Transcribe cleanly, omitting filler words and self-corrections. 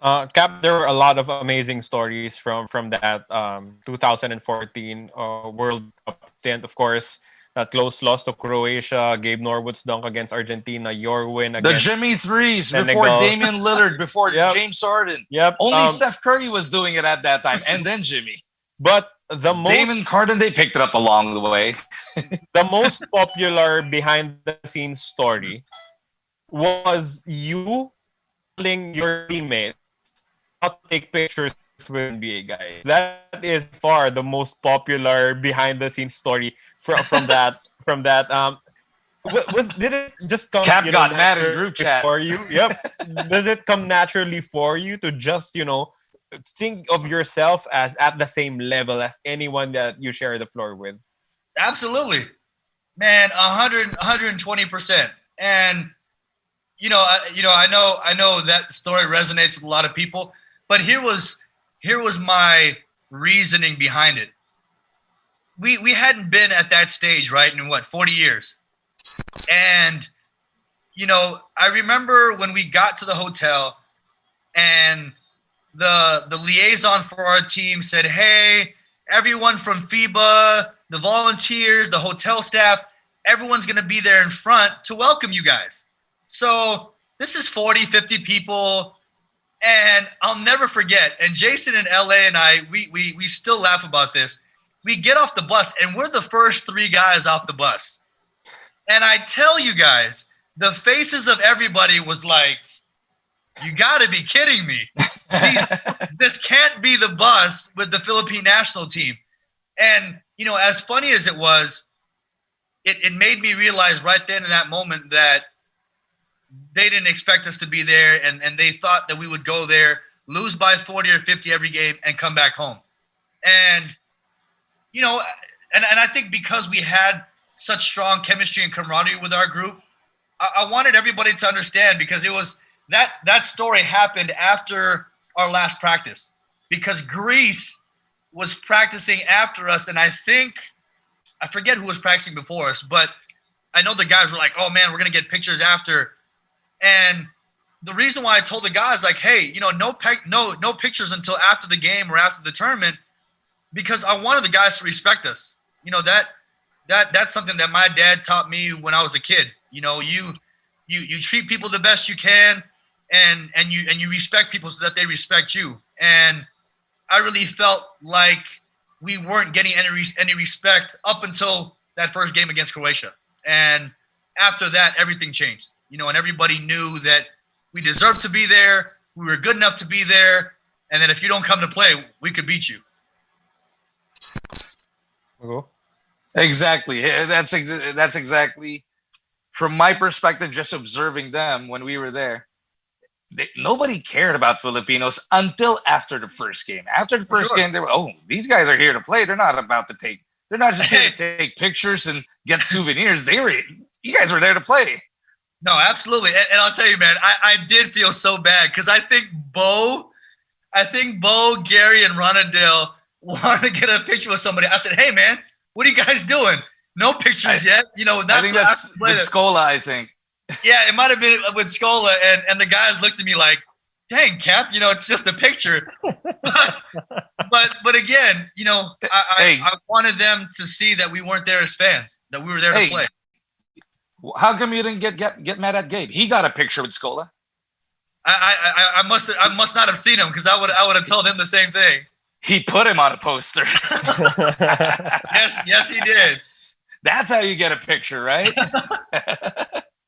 Cap, there were a lot of amazing stories from that 2014 World Cup stint. Of course, that close loss to Croatia, Gabe Norwood's dunk against Argentina, your win The against Jimmy threes before Senegal. Damian Lillard, before Yep, James Harden. yep. Only Steph Curry was doing it at that time, and then Jimmy. But the Damon most Carden, they picked it up along the way. the most popular behind the scenes story was you telling your teammates not to take pictures with NBA guys. That is far the most popular behind the scenes story from that. Was did it just come Cap got mad in naturally group chat. for you? Yep. Does it come naturally for you to just think of yourself as at the same level as anyone that you share the floor with? Absolutely, man. 120%. And I know that story resonates with a lot of people. But here was my reasoning behind it. We hadn't been at that stage, right, in 40 years. And I remember when we got to the hotel and the liaison for our team said, "Hey, everyone from FIBA, the volunteers, the hotel staff, everyone's going to be there in front to welcome you guys." So this is 40, 50 people. And I'll never forget. And Jason in LA and I, we still laugh about this. We get off the bus and we're the first three guys off the bus. And I tell you guys, the faces of everybody was like, "You got to be kidding me. This can't be the bus with the Philippine national team." And, as funny as it was, it made me realize right then in that moment that they didn't expect us to be there, and they thought that we would go there, lose by 40 or 50 every game, and come back home. And, and I think because we had such strong chemistry and camaraderie with our group, I wanted everybody to understand, because it was that story happened after our last practice, because Greece was practicing after us, and I forget who was practicing before us, but I know the guys were like, "Oh man, we're gonna get pictures after." And the reason why I told the guys, like, "Hey, no pictures until after the game or after the tournament," because I wanted the guys to respect us. That's something that my dad taught me when I was a kid. You treat people the best you can, and you respect people so that they respect you. And I really felt like we weren't getting any respect up until that first game against Croatia. And after that, everything changed. And everybody knew that we deserved to be there. We were good enough to be there. And then if you don't come to play, we could beat you. Cool. Exactly. That's exactly, from my perspective, just observing them when we were there. Nobody cared about Filipinos until after the first game. After the first game, they were, "Oh, these guys are here to play. They're not just here to take pictures and get souvenirs. You guys were there to play." No, absolutely. And I'll tell you, man, I did feel so bad, because I think Bo, Gary, and Ronadale wanted to get a picture with somebody. I said, "Hey, man, what are you guys doing? No pictures yet." I think that's with Scola, I think. Yeah, it might have been with Scola, and the guys looked at me like, "Dang, Cap, it's just a picture." but again, I wanted them to see that we weren't there as fans, that we were there to play. How come you didn't get mad at Gabe? He got a picture with Scola. I must not have seen him, because I would have told him the same thing. He put him on a poster. Yes, he did. That's how you get a picture, right?